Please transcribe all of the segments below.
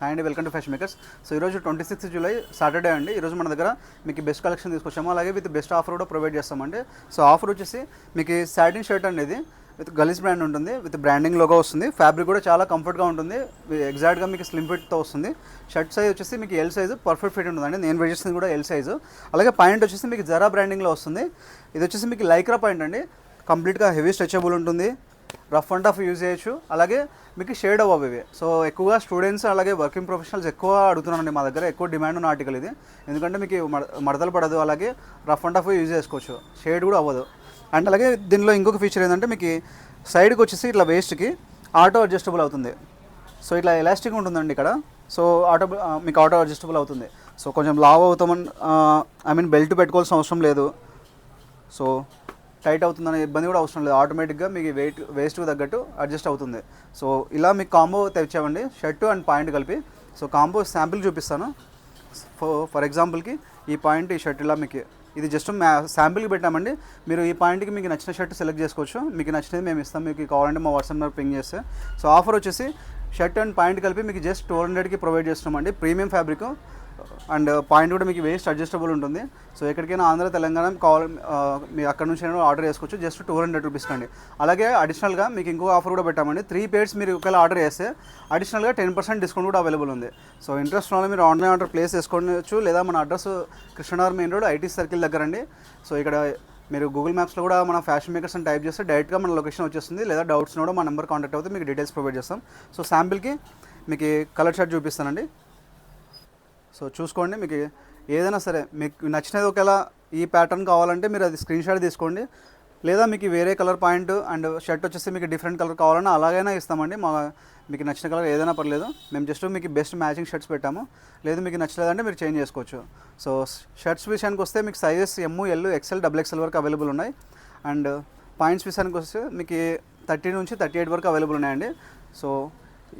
Hi అండి, welcome to fashion makers. So ఈరోజు 26 July Saturday అండి. ఈరోజు మన దగ్గర మీకు బెస్ట్ కలెక్షన్ తీసుకొచ్చాము, అలాగే విత్ బెస్ట్ ఆఫర్ కూడా ప్రొవైడ్ చేస్తామండి. సో ఆఫర్ వచ్చేసి మీకు సాటిన్ షర్ట్ అనేది విత్ గలీస్ బ్రాండ్ ఉంటుంది, విత్ బ్రాండింగ్ లోగో వస్తుంది. ఫ్యాబ్రిక్ కూడా చాలా కంఫర్ట్గా ఉంటుంది, ఎగ్జాక్ట్గా మీకు స్లిమ్ ఫిట్తో వస్తుంది. షర్ట్ సైజ్ వచ్చేసి మీకు ఎల్ సైజు పర్ఫెక్ట్ ఫిట్ ఉంటుందండి. నేను వెయిట్ చేసింది కూడా ఎల్ సైజు. అలాగే పాయింట్ వచ్చేసి మీకు జరా బ్రాండింగ్లో వస్తుంది. ఇది వచ్చేసి మీకు లైక్రా పాయింట్ అండి, కంప్లీట్గా హెవీ స్ట్రెచబుల్ ఉంటుంది, రఫ్ అండ్ టఫ్ యూజ్ చేయొచ్చు. అలాగే మీకు షేడ్ అవ్వవు ఇవి. సో ఎక్కువగా స్టూడెంట్స్ అలాగే వర్కింగ్ ప్రొఫెషనల్స్ ఎక్కువ అడుగుతున్నారండి, మా దగ్గర ఎక్కువ డిమాండ్ ఉన్న ఆర్టికల్ ఇది. ఎందుకంటే మీకు మడతలు పడదు, అలాగే రఫ్ అండ్ టఫ్ యూజ్ చేసుకోవచ్చు, షేడ్ కూడా అవ్వదు. అండ్ అలాగే దీనిలో ఇంకొక ఫీచర్ ఏంటంటే మీకు సైడ్కి వచ్చేసి ఇట్లా వేస్ట్కి ఆటో అడ్జస్టబుల్ అవుతుంది. సో ఇట్లా ఎలాస్టిక్ ఉంటుందండి ఇక్కడ. సో మీకు ఆటో అడ్జస్టబుల్ అవుతుంది. సో కొంచెం లావ్ అవుతామని బెల్ట్ పెట్టుకోవాల్సిన అవసరం లేదు. సో టైట్ అవుతుందనే ఇబ్బంది కూడా అవసరం లేదు, ఆటోమేటిక్గా మీకు వేస్ట్కి తగ్గట్టు అడ్జస్ట్ అవుతుంది. సో ఇలా మీకు కాంబో తెచ్చామండి, షర్టు అండ్ పాయింట్ కలిపి. సో కాంబో శాంపిల్ చూపిస్తాను. ఫర్ ఎగ్జాంపుల్కి ఈ పాయింట్, ఈ షర్ట్ ఇలా మీకు ఇది జస్ట్ శాంపిల్కి పెట్టామండి. మీరు ఈ పాయింట్కి మీకు నచ్చిన షర్ట్ సెలెక్ట్ చేసుకోవచ్చు, మీకు నచ్చినది మేము ఇస్తాం. మీకు కావాలంటే మా వాట్సాప్ నెంబర్ పింగ్ చేస్తే. సో ఆఫర్ వచ్చేసి షర్ట్ అండ్ పాయింట్ కలిపి మీకు జస్ట్ 200కి ప్రొవైడ్ చేస్తున్నామండి. ప్రీమియం ఫ్యాబ్రిక్ అండ్ పాయింట్ కూడా మీకు వేస్ట్ అడ్జస్టబుల్ ఉంటుంది. సో ఎక్కడికైనా ఆంధ్ర తెలంగాణ కావాలి, మీరు అక్కడ నుంచి ఆర్డర్ చేసుకోవచ్చు, జస్ట్ 200 రూపీస్ అండి. అలాగే అడిషనల్గా మీకు ఇంకో ఆఫర్ కూడా పెట్టామండి. 3 pairs మీరు ఒకవేళ ఆర్డర్ చేస్తే అడిషనల్గా 10% డిస్కౌంట్ కూడా అవైలబుల్ ఉంది. సో ఇంట్రెస్ట్ ఉన్న మీరు ఆన్లైన్ ఆర్డర్ ప్లేస్ చేసుకోవచ్చు, లేదా మన address Krishnanagar main road IT circle దగ్గర అండి. సో ఇక్కడ మీరు గూగుల్ మ్యాప్స్లో కూడా మన ఫ్యాషన్ మేకర్స్ అని టైప్ చేస్తే డైరెక్ట్గా మన లొకేషన్ వచ్చేస్తుంది, లేదా డౌట్స్ కూడా మా నెంబర్ కాంటాక్ట్ అవుతే మీకు డీటెయిల్స్ ప్రొవైడ్ చేస్తాం. సో శాంపిల్కి మీకు కలర్ షర్ట్ చూపిస్తానండి. సో చూసుకోండి, మీకు ఏదైనా సరే మీకు నచ్చినది ఒకవేళ ఈ ప్యాటర్న్ కావాలంటే మీరు అది స్క్రీన్ షాట్ తీసుకోండి, లేదా మీకు వేరే కలర్ పాయింట్ అండ్ షర్ట్ వచ్చేసి మీకు డిఫరెంట్ కలర్ కావాలన్నా అలాగైనా ఇస్తామండి. మీకు నచ్చిన కలర్ ఏదైనా పర్లేదు, మేము జస్ట్ మీకు బెస్ట్ మ్యాచింగ్ షర్ట్స్ పెట్టాము. లేదు మీకు నచ్చలేదంటే మీరు చేంజ్ చేసుకోవచ్చు. సో షర్ట్స్ విషయానికి వస్తే మీకు సైజెస్ ఎమ్, ఎల్, ఎక్స్ఎల్, XXL వరకు అవైలబుల్ ఉన్నాయి. అండ్ పాయింట్స్ విషయానికి వస్తే మీకు 30 నుంచి 38 వరకు అవైలబుల్ ఉన్నాయండి. సో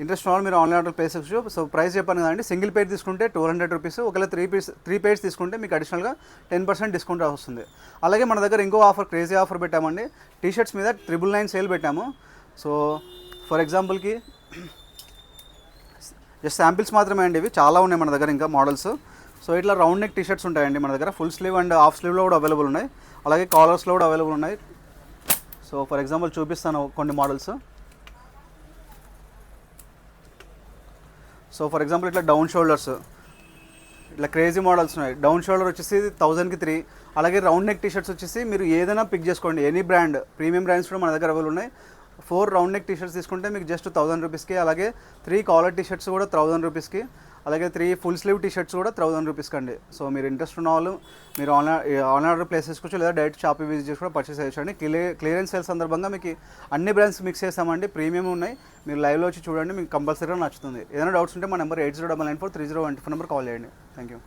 ఇంట్రెస్ట్ ఉన్న మీరు ఆన్లైన్ ఆర్డర్ ప్లేస్ చేసుకోవచ్చు. సో ప్రైస్ చెప్పాను కదండి, సింగిల్ పేర్ తీసుకుంటే 200 రూపీస్, ఒకవేళ 3 pairs తీసుకుంటే మీకు అడిషనల్గా 10% డిస్కౌంట్ వస్తుంది. అలాగే మన దగ్గర ఇంకో ఆఫర్, క్రేజీ ఆఫర్ పెట్టామండి. టీషర్ట్స్ మీద 999 సేల్ పెట్టాము. సో ఫర్ ఎగ్జాంపుల్కి జస్ట్ శాంపిల్స్ మాత్రమే అండి, ఇవి చాలా ఉన్నాయి మన దగ్గర ఇంకా మోడల్స్. సో ఇట్లా రౌండ్ నెక్ టీషర్ట్స్ ఉంటాయండి మన దగ్గర, ఫుల్ స్లీవ్ అండ్ హాఫ్ స్లీవ్లో కూడా అవైలబుల్ ఉన్నాయి, అలాగే కాలర్స్లో కూడా అవైలబుల్ ఉన్నాయి. సో ఫర్ ఎగ్జాంపుల్ చూపిస్తాను కొన్ని మోడల్స్. సో ఫర్ ఎగ్జాంపుల్ ఇట్లా డౌన్ షోల్డర్స్, ఇట్లా క్రేజీ మోడల్స్ ఉన్నాయి. డౌన్ షోల్డర్ వచ్చేసి 1000కి 3. అలాగే రౌండ్ నెక్ టీషర్ట్స్ వచ్చేసి మీరు ఏదైనా పిక్ చేసుకోండి, ఎనీ బ్రాండ్, ప్రీమియం బ్రాండ్స్ కూడా మన దగ్గర అవైలబుల్ ఉన్నాయి. 4 రౌండ్ నెక్ టీషర్ట్స్ తీసుకుంటే మీకు జస్ట్ 1000 రూపీస్కి, అలాగే 3 కాలర్ టీషర్ట్స్ కూడా 1000 రూపీస్కి, అలాగే 3 ఫుల్ స్లీవ్ టీషర్ట్స్ కూడా 1000 రూపీస్కి అండి. సో మీరు ఇంట్రెస్ట్ ఉన్న వాళ్ళు మీరు ఆన్లైన్ ఆర్డర్ ప్లేస్ చేసుకోవచ్చు, లేదా డైరెక్ట్ షాప్ విజిట్ చేసి కూడా పర్చేస్ చేయొచ్చు అండి. క్లియరెన్స్ సేల్ సందర్భంగా మీకు అన్ని బ్రాండ్స్ మిక్స్ చేస్తామండి, ప్రీమియం ఉన్నాయి. మీరు లైవ్లో వచ్చి చూడండి, మీకు కంపల్సరీగా నచ్చుతుంది. ఏదైనా డౌట్స్ ఉంటే మా నెంబర్ 80994301 నెంబర్ కాల్ చేయండి. Thank you.